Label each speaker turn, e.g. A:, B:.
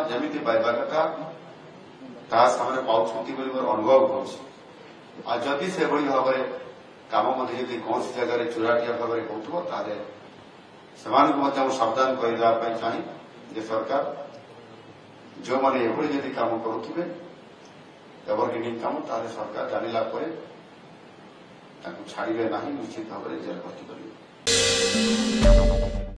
A: जमी पाइबा कथा ताने पाँच मोर अनुभव हो जदि से भाव में कम कौन सी जगह चुराटिया भाव में हो सावधान करने चाहिए सरकार जो मैंने ये कम करुवे एवरग्रीनिंग कम सरकार जानिला छाड़े ना निश्चित भाव में जेल भर्ती करेंगे।